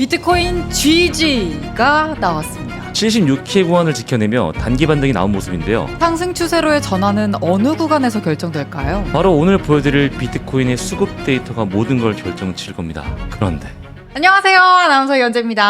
비트코인 GG가 나왔습니다. 76K의 구간을 지켜내며 단기 반등이 나온 모습인데요. 상승 추세로의 전환은 어느 구간에서 결정될까요? 바로 오늘 보여드릴 비트코인의 수급 데이터가 모든 걸 결정칠 겁니다. 그런데 안녕하세요, 아나운서 연재입니다.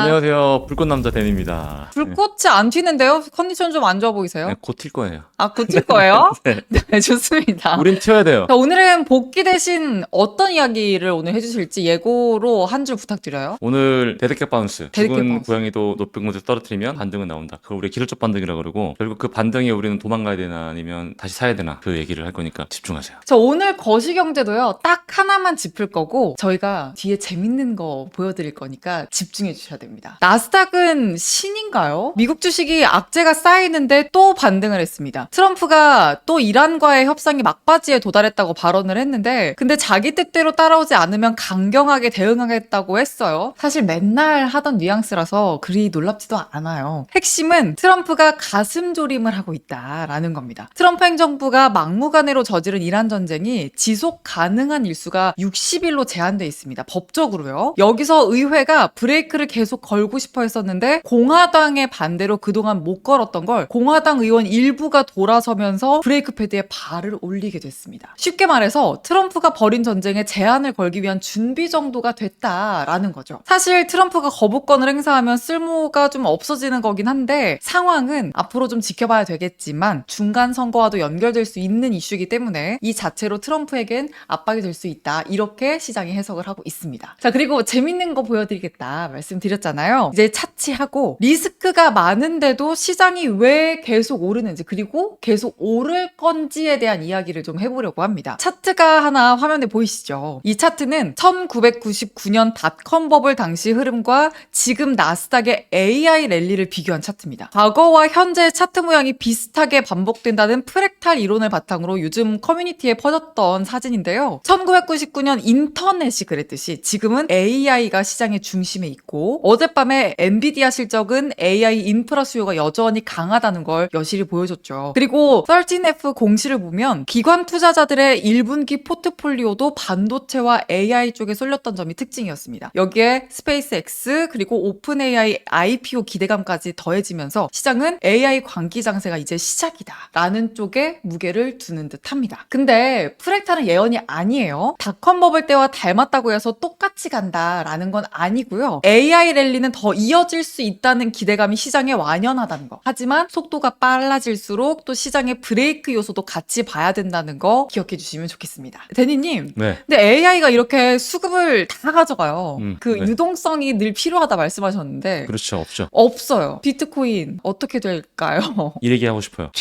안녕하세요. 불꽃남자 댄입니다. 불꽃이 안 튀는데요? 컨디션 좀 안 좋아 보이세요? 네, 곧 튈 거예요. 아, 곧 튈 거예요? 네. 네, 좋습니다. 우린 튀어야 돼요. 자, 오늘은 복귀 대신 어떤 이야기를 오늘 해주실지 예고로 한 줄 부탁드려요. 오늘 대대격 바운스. 대대격 죽은 바운스. 고양이도 높은 곳에 떨어뜨리면 반등은 나온다. 그걸 우리가 기술적 반등이라고 그러고 결국 그 반등에 우리는 도망가야 되나 아니면 다시 사야 되나 그 얘기를 할 거니까 집중하세요. 자, 오늘 거시경제도요, 딱 하나만 짚을 거고, 저희가 뒤에 재밌는 거 보여드릴 거니까 집중해 주셔야 됩니다. 나스닥은 신인가요? 미국 주식이 악재가 쌓이는데 또 반등을 했습니다. 트럼프가 또 이란과의 협상이 막바지에 도달했다고 발언을 했는데, 근데 자기 뜻대로 따라오지 않으면 강경하게 대응하겠다고 했어요. 사실 맨날 하던 뉘앙스라서 그리 놀랍지도 않아요. 핵심은 트럼프가 가슴 조림을 하고 있다라는 겁니다. 트럼프 행정부가 막무가내로 저지른 이란 전쟁이 지속 가능한 일수가 60일로 제한돼 있습니다. 법적으로요. 여기서 의회가 브레이크를 계속 걸고 싶어 했었는데 공화당의 반대로 그동안 못 걸었던 걸 공화당 의원 일부가 돌아서면서 브레이크 패드에 발을 올리게 됐습니다. 쉽게 말해서 트럼프가 벌인 전쟁에 제한을 걸기 위한 준비 정도가 됐다라는 거죠. 사실 트럼프가 거부권을 행사하면 쓸모가 좀 없어지는 거긴 한데 상황은 앞으로 좀 지켜봐야 되겠지만 중간 선거와도 연결될 수 있는 이슈이기 때문에 이 자체로 트럼프에겐 압박이 될 수 있다. 이렇게 시장이 해석을 하고 있습니다. 자, 그리고 재밌는 거 보여드리겠다 말씀드렸잖아요. 이제 차치하고 리스크가 많은데도 시장이 왜 계속 오르는지 그리고 계속 오를 건지에 대한 이야기를 좀 해보려고 합니다. 차트가 하나 화면에 보이시죠? 이 차트는 1999년 닷컴 버블 당시 흐름과 지금 나스닥의 AI 랠리를 비교한 차트입니다. 과거와 현재의 차트 모양이 비슷하게 반복된다는 프랙탈 이론을 바탕으로 요즘 커뮤니티에 퍼졌던 사진인데요. 1999년 인터넷이 그랬듯이 지금은 AI가 시장의 중심에 있고 어젯밤에 엔비디아 실적은 AI 인프라 수요가 여전히 강하다는 걸 여실히 보여줬죠. 그리고 13F 공시를 보면 기관 투자자들의 1분기 포트폴리오도 반도체와 AI 쪽에 쏠렸던 점이 특징이었습니다. 여기에 스페이스X 그리고 오픈 AI IPO 기대감까지 더해지면서 시장은 AI 광기 장세가 이제 시작이다 라는 쪽에 무게를 두는 듯 합니다. 근데 프랙탈은 예언이 아니에요. 닷컴 버블 때와 닮았다고 해서 똑같이 간다라는 건 아니고요. AI 랠리는 더 이어질 수 있다는 기대감이 시장에 완연하다는 거. 하지만 속도가 빨라질수록 또 시장의 브레이크 요소도 같이 봐야 된다는 거 기억해 주시면 좋겠습니다. 데니님, 네. 근데 AI가 이렇게 수급을 다 가져가요. 그 네. 유동성이 늘 필요하다 말씀하셨는데 그렇죠. 없죠. 없어요. 비트코인 어떻게 될까요? 이 얘기하고 싶어요.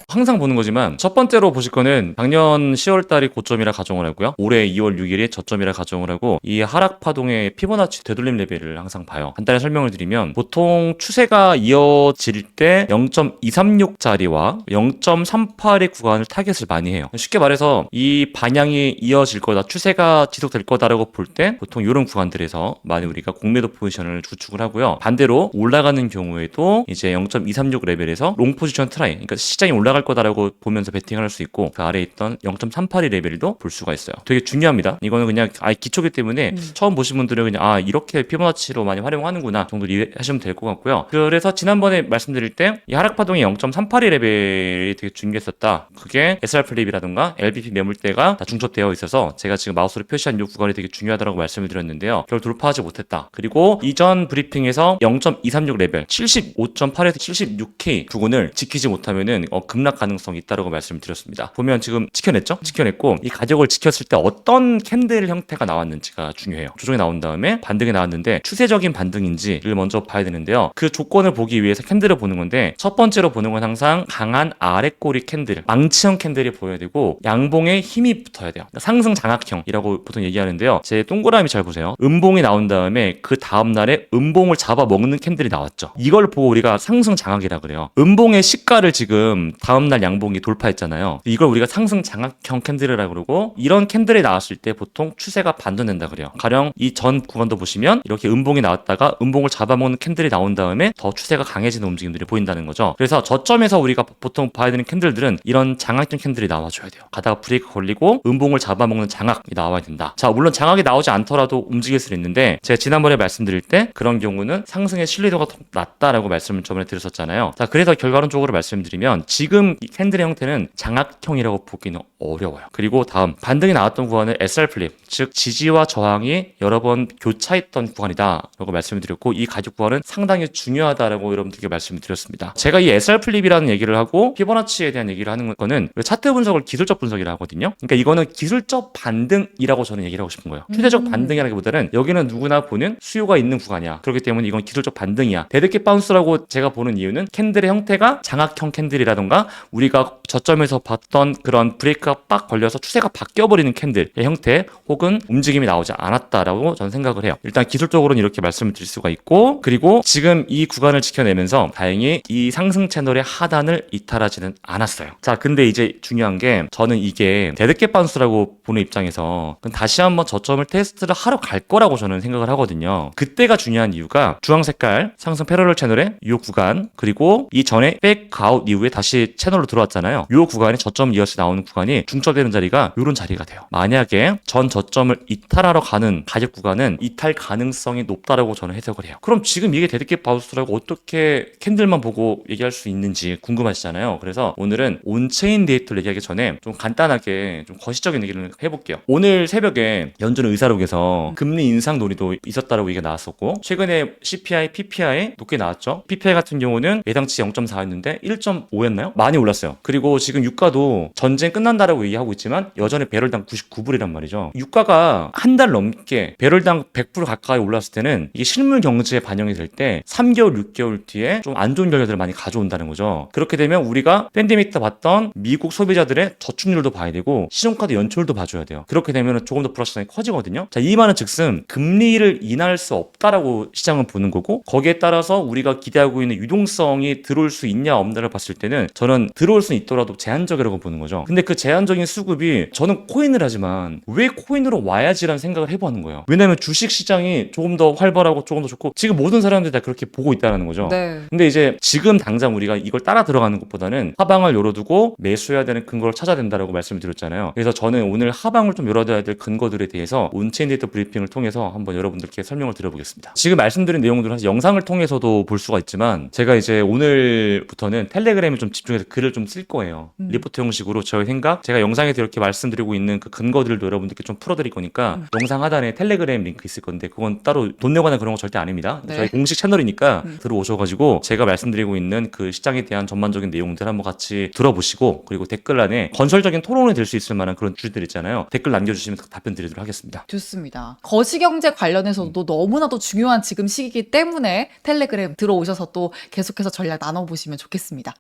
항상 보는 거지만 첫 번째로 보실 거는 작년 10월 달이 고점이라 가정을 하고요. 올해 2월 6일이 저점이라 가정을 하고 이 하락 파동의 피보나치 되돌림 레벨을 항상 봐요. 간단히 설명을 드리면 보통 추세가 이어질 때 0.236짜리와 0.38의 구간을 타겟을 많이 해요. 쉽게 말해서 이 방향이 이어질 거다, 추세가 지속될 거다라고 볼 때 보통 이런 구간들에서 많이 우리가 공매도 포지션을 구축을 하고요. 반대로 올라가는 경우에도 이제 0.236 레벨에서 롱 포지션 트라이, 그러니까 시장이 올라갈 거다라고 보면서 베팅을 할 수 있고 그 아래에 있던 0.382 레벨도 볼 수가 있어요. 되게 중요합니다. 이거는 그냥 아예 기초기 때문에 처음 보신 분들은 그냥 이렇게 피보나치로 많이 활용하는구나 정도 이해하시면 될 것 같고요. 그래서 지난번에 말씀드릴 때 이 하락 파동이 0.382 레벨이 되게 중요했었다. 그게 SR 플립이라든가 LBP 매물대가 다 중첩되어 있어서 제가 지금 마우스로 표시한 이 구간이 되게 중요하다고 말씀을 드렸는데요. 그걸 돌파하지 못했다. 그리고 이전 브리핑에서 0.236 레벨 75.8에서 76K 부근을 지키지 못하면은 급락 가능성이 있다고 말씀을 드렸습니다. 보면 지금 지켜냈죠? 지켜냈고 이 가격을 지켰을 때 어떤 캔들 형태가 나왔는지가 중요해요. 조정이 나온 다음에 반등이 나왔는데 추세적인 반등인지를 먼저 봐야 되는데요. 그 조건을 보기 위해서 캔들을 보는 건데 첫 번째로 보는 건 항상 강한 아랫꼬리 캔들, 망치형 캔들이 보여야 되고 양봉에 힘이 붙어야 돼요. 상승 장악형이라고 보통 얘기하는데요. 제 동그라미 잘 보세요. 음봉이 나온 다음에 그 다음날에 음봉을 잡아먹는 캔들이 나왔죠. 이걸 보고 우리가 상승 장악이라 그래요. 음봉의 시가를 지금 다음 다음날 양봉이 돌파했잖아요. 이걸 우리가 상승 장악형 캔들이라고 그러고, 이런 캔들이 나왔을 때 보통 추세가 반전된다 그래요. 가령 이 전 구간도 보시면 이렇게 음봉이 나왔다가 음봉을 잡아먹는 캔들이 나온 다음에 더 추세가 강해지는 움직임들이 보인다는 거죠. 그래서 저점에서 우리가 보통 봐야 되는 캔들들은 이런 장악형 캔들이 나와줘야 돼요. 가다가 브레이크 걸리고 음봉을 잡아먹는 장악이 나와야 된다. 자, 물론 장악이 나오지 않더라도 움직일 수 있는데, 제가 지난번에 말씀드릴 때 그런 경우는 상승의 신뢰도가 더 낮다라고 말씀을 저번에 드렸었잖아요. 자, 그래서 결과론적으로 말씀드리면 지금 이 캔들의 형태는 장악형이라고 보기는 어려워요. 그리고 다음 반등이 나왔던 구간은 SR 플립, 즉 지지와 저항이 여러 번 교차했던 구간이다 라고 말씀을 드렸고, 이 가격 구간은 상당히 중요하다라고 여러분들께 말씀을 드렸습니다. 제가 이 SR 플립이라는 얘기를 하고 피보나치에 대한 얘기를 하는 거는 차트 분석을 기술적 분석이라 하거든요. 그러니까 이거는 기술적 반등이라고 저는 얘기를 하고 싶은 거예요. 추세적 반등이라기보다는 여기는 누구나 보는 수요가 있는 구간이야. 그렇기 때문에 이건 기술적 반등이야. 데드캣 바운스라고 제가 보는 이유는 캔들의 형태가 장악형 캔들이라던가 우리가 저점에서 봤던 그런 브레이크가 빡 걸려서 추세가 바뀌어버리는 캔들의 형태 혹은 움직임이 나오지 않았다라고 저는 생각을 해요. 일단 기술적으로는 이렇게 말씀을 드릴 수가 있고, 그리고 지금 이 구간을 지켜내면서 다행히 이 상승 채널의 하단을 이탈하지는 않았어요. 자, 근데 이제 중요한 게, 저는 이게 데드캣 바운스라고 보는 입장에서 다시 한번 저점을 테스트를 하러 갈 거라고 저는 생각을 하거든요. 그때가 중요한 이유가 주황 색깔 상승 패러럴 채널의 이 구간, 그리고 이 전에 백아웃 이후에 다시 채널로 들어왔잖아요. 이 구간이 저점 이어서 나오는 구간이 중첩되는 자리가 이런 자리가 돼요. 만약에 전 저점을 이탈하러 가는 가격 구간은 이탈 가능성이 높다라고 저는 해석을 해요. 그럼 지금 이게 데드캣 바운스라고 어떻게 캔들만 보고 얘기할 수 있는지 궁금하시잖아요. 그래서 오늘은 온체인 데이터를 얘기하기 전에 좀 간단하게 좀 거시적인 얘기를 해볼게요. 오늘 새벽에 연준 의사록에서 금리 인상 논의도 있었다라고 얘기가 나왔었고, 최근에 CPI, PPI 높게 나왔죠. PPI 같은 경우는 예상치 0.4였는데 1.5였나요? 많이 올랐어요. 그리고 지금 유가도 전쟁 끝난다라고 얘기하고 있지만 여전히 배럴당 99불이란 말이죠. 유가가 한 달 넘게 배럴당 100불 가까이 올랐을 때는 이게 실물 경제에 반영이 될 때 3개월, 6개월 뒤에 좀 안 좋은 결과들을 많이 가져온다는 거죠. 그렇게 되면 우리가 팬데믹 때 봤던 미국 소비자들의 저축률도 봐야 되고 신용카드 연체율도 봐줘야 돼요. 그렇게 되면 조금 더 불확실성이 커지거든요. 자, 이 말은 즉슨 금리를 인하할 수 없다라고 시장은 보는 거고, 거기에 따라서 우리가 기대하고 있는 유동성이 들어올 수 있냐 없냐를 봤을 때는 저는 들어올 수는 있더라도 제한적이라고 보는 거죠. 근데 그 제한적인 수급이, 저는 코인을 하지만 왜 코인으로 와야지라는 생각을 해보는 거예요. 왜냐면 주식 시장이 조금 더 활발하고 조금 더 좋고 지금 모든 사람들이 다 그렇게 보고 있다는 거죠. 네. 근데 이제 지금 당장 우리가 이걸 따라 들어가는 것보다는 하방을 열어두고 매수해야 되는 근거를 찾아야 된다라고 말씀을 드렸잖아요. 그래서 저는 오늘 하방을 좀 열어둬야 될 근거들에 대해서 온체인 데이터 브리핑을 통해서 한번 여러분들께 설명을 드려보겠습니다. 지금 말씀드린 내용들은 사실 영상을 통해서도 볼 수가 있지만, 제가 이제 오늘부터는 텔레그램에 좀 집중해서 글을 좀 쓸 거예요. 리포트 형식으로 저의 생각, 제가 영상에서 이렇게 말씀드리고 있는 그 근거들도 여러분들께 좀 풀어드릴 거니까 영상 하단에 텔레그램 링크 있을 건데 그건 따로 돈 내거나 그런 거 절대 아닙니다. 네. 저희 공식 채널이니까 들어오셔가지고 제가 말씀드리고 있는 그 시장에 대한 전반적인 내용들 한번 같이 들어보시고, 그리고 댓글란에 건설적인 토론이 될 수 있을 만한 그런 주제들 있잖아요. 댓글 남겨주시면 답변 드리도록 하겠습니다. 좋습니다. 거시경제 관련해서도 너무나도 중요한 지금 시기이기 때문에 텔레그램 들어오셔서 또 계속해서 전략 나눠보시면 좋겠습니다.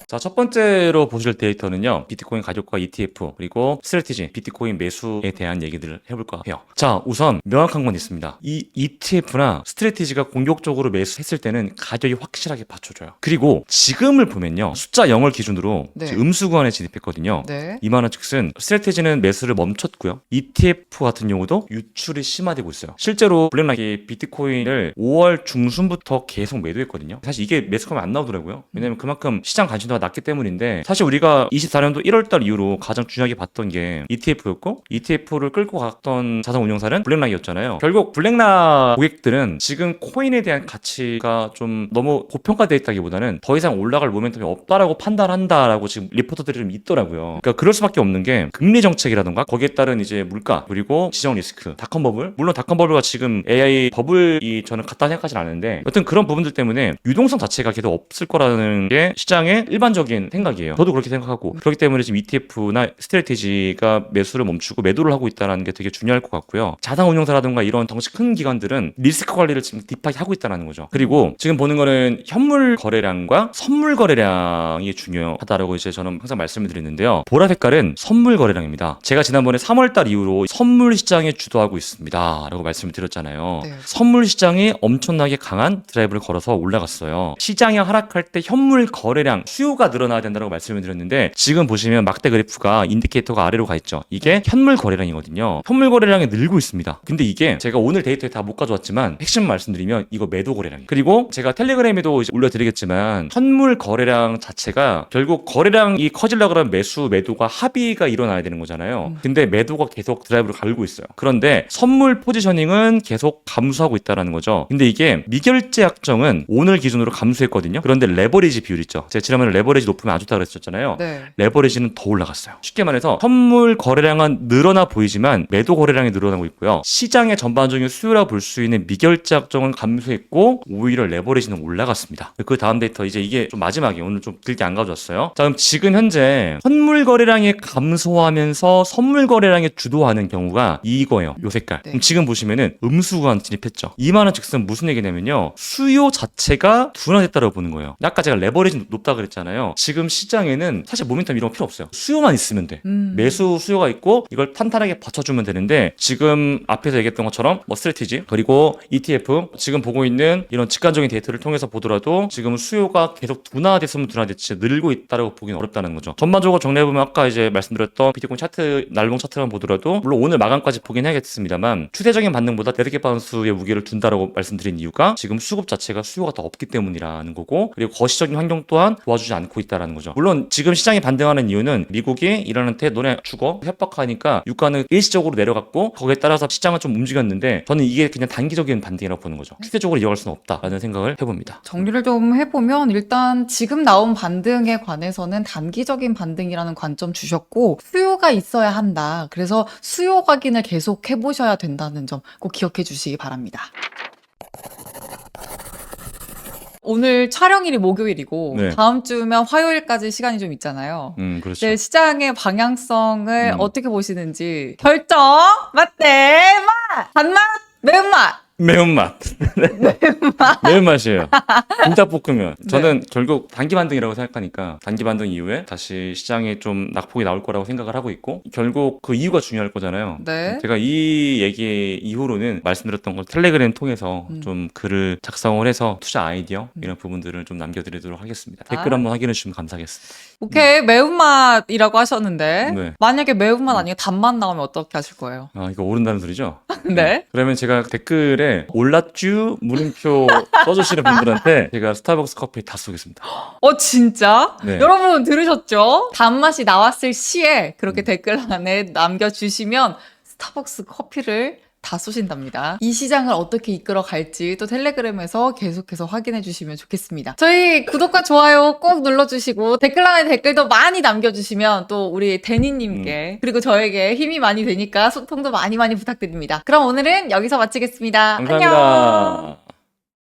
자, 첫 번째로 보실 데이터는요, 비트코인 가격과 ETF, 그리고 스트래티지, 비트코인 매수에 대한 얘기들을 해볼까 해요. 자, 우선 명확한 건 있습니다. 이 ETF나 스트래티지가 공격적으로 매수했을 때는 가격이 확실하게 받쳐줘요. 그리고 지금을 보면요, 숫자 0을 기준으로 네. 지금 음수 구간에 진입했거든요. 네. 이 말은 즉슨 스트래티지는 매수를 멈췄고요. ETF 같은 경우도 유출이 심화되고 있어요. 실제로 블랙락이 비트코인을 5월 중순부터 계속 매도했거든요. 사실 이게 매수가면 안 나오더라고요. 왜냐면 그만큼 시장 관심도가 낮기 때문인데, 사실 우리가 24년도 1월달 이후로 가장 중요하게 봤던 게 ETF였고, ETF를 끌고 갔던 자산운용사는 블랙락이었잖아요. 결국 블랙락 고객들은 지금 코인에 대한 가치가 좀 너무 고평가되어 있다기보다는 더 이상 올라갈 모멘텀이 없다라고 판단한다라고 지금 리포터들이 좀 있더라고요. 그러니까 그럴 수밖에 없는 게 금리 정책이라던가 거기에 따른 이제 물가, 그리고 지정 리스크, 닷컴 버블, 물론 닷컴 버블과 지금 AI 버블이 저는 같다 생각하진 않는데, 여튼 그런 부분들 때문에 유동성 자체가 계속 없을 거라는 게 시장의 일반 일반적인 생각이에요. 저도 그렇게 생각하고 그렇기 때문에 지금 ETF나 스트래티지가 매수를 멈추고 매도를 하고 있다는 게 되게 중요할 것 같고요. 자산운용사라든가 이런 덩치 큰 기관들은 리스크 관리를 지금 딥하게 하고 있다는 거죠. 그리고 지금 보는 거는 현물 거래량과 선물 거래량이 중요하다라고 이제 저는 항상 말씀을 드리는데요. 보라 색깔은 선물 거래량입니다. 제가 지난번에 3월달 이후로 선물 시장에 주도하고 있습니다 라고 말씀을 드렸잖아요. 네. 선물 시장이 엄청나게 강한 드라이브를 걸어서 올라갔어요. 시장이 하락할 때 현물 거래량, 수요가 늘어나야 된다고 말씀을 드렸는데 지금 보시면 막대 그래프가 인디케이터가 아래로 가 있죠. 이게 현물 거래량이거든요. 현물 거래량이 늘고 있습니다. 근데 이게 제가 오늘 데이터에 다 못 가져왔지만 핵심 말씀드리면 이거 매도 거래량이에요. 그리고 제가 텔레그램에도 이제 올려드리겠지만 현물 거래량 자체가 결국 거래량이 커지려고 그러면 매수, 매도가 합의가 일어나야 되는 거잖아요. 근데 매도가 계속 드라이브를 갈고 있어요. 그런데 선물 포지셔닝은 계속 감소하고 있다는 거죠. 근데 이게 미결제 약정은 오늘 기준으로 감소했거든요. 그런데 레버리지 비율 있죠. 제가 지난번에 레버리지 높으면 안 좋다고 그랬었잖아요. 네. 레버리지는 더 올라갔어요. 쉽게 말해서 선물 거래량은 늘어나 보이지만 매도 거래량이 늘어나고 있고요. 시장의 전반적인 수요라 볼 수 있는 미결제 약정은 감소했고 오히려 레버리지는 올라갔습니다. 그 다음 데이터 이제 이게 좀 마지막에 오늘 좀 길게 안 가져왔어요. 자, 그럼 지금 현재 선물 거래량이 감소하면서 선물 거래량이 주도하는 경우가 이거예요. 요 색깔. 네. 그럼 지금 보시면은 음수구간 진입했죠. 이 말은 즉슨 무슨 얘기냐면요. 수요 자체가 둔화됐다고 보는 거예요. 아까 제가 레버리지 높다 그랬잖아요. 지금 시장에는 사실 모멘텀 이런 거 필요 없어요. 수요만 있으면 돼. 매수 수요가 있고 이걸 탄탄하게 받쳐주면 되는데 지금 앞에서 얘기했던 것처럼 뭐 스트래티지 그리고 ETF 지금 보고 있는 이런 직관적인 데이터를 통해서 보더라도 지금 수요가 계속 둔화됐으면 둔화됐지 늘고 있다고 보기는 어렵다는 거죠. 전반적으로 정리해보면 아까 이제 말씀드렸던 비트코인 차트 날봉 차트만 보더라도 물론 오늘 마감까지 보긴 해야겠습니다만 추세적인 반등보다 데드캣 바운스의 무게를 둔다라고 말씀드린 이유가 지금 수급 자체가 수요가 더 없기 때문이라는 거고 그리고 거시적인 환경 또한 도와주지 않고 있다는 거죠. 물론 지금 시장이 반등하는 이유는 미국이 이란한테 너네 죽어 협박하니까 유가는 일시적으로 내려갔고 거기에 따라서 시장은 좀 움직였는데 저는 이게 그냥 단기적인 반등이라고 보는 거죠. 추세적으로 이어갈 수는 없다라는 생각을 해봅니다. 정리를 좀 해보면 일단 지금 나온 반등에 관해서는 단기적인 반등이라는 관점 주셨고 수요가 있어야 한다. 그래서 수요 확인을 계속 해보셔야 된다는 점 꼭 기억해 주시기 바랍니다. 오늘 촬영일이 목요일이고 네. 다음 주면 화요일까지 시간이 좀 있잖아요. 그렇죠. 네, 시장의 방향성을 음. 어떻게 보시는지 결정 맛대 맛 단맛 매운맛 매운맛. 매운맛이에요. 김밥볶으면. 저는 결국 단기 반등이라고 생각하니까 단기 반등 이후에 다시 시장에 좀 낙폭이 나올 거라고 생각을 하고 있고 결국 그 이유가 중요할 거잖아요. 네. 제가 이 얘기 이후로는 말씀드렸던 걸 텔레그램 통해서 좀 글을 작성을 해서 투자 아이디어 이런 부분들을 좀 남겨드리도록 하겠습니다. 댓글 한번 확인해 주시면 감사하겠습니다. 오케이 매운맛이라고 하셨는데 네. 만약에 매운맛 아니고 단맛 나오면 어떻게 하실 거예요? 아, 이거 오른다는 소리죠? 네. 그러면 제가 댓글에 올라쥬 물음표 써주시는 분들한테 제가 스타벅스 커피 다 쏘겠습니다. 진짜? 네. 여러분 들으셨죠? 단맛이 나왔을 시에 그렇게 댓글 안에 남겨주시면 스타벅스 커피를 다 쏘신답니다. 이 시장을 어떻게 이끌어 갈지 또 텔레그램에서 계속해서 확인해 주시면 좋겠습니다. 저희 구독과 좋아요 꼭 눌러주시고 댓글란에 댓글도 많이 남겨주시면 또 우리 데니님께 그리고 저에게 힘이 많이 되니까 소통도 많이 부탁드립니다. 그럼 오늘은 여기서 마치겠습니다. 안녕. 감사합니다.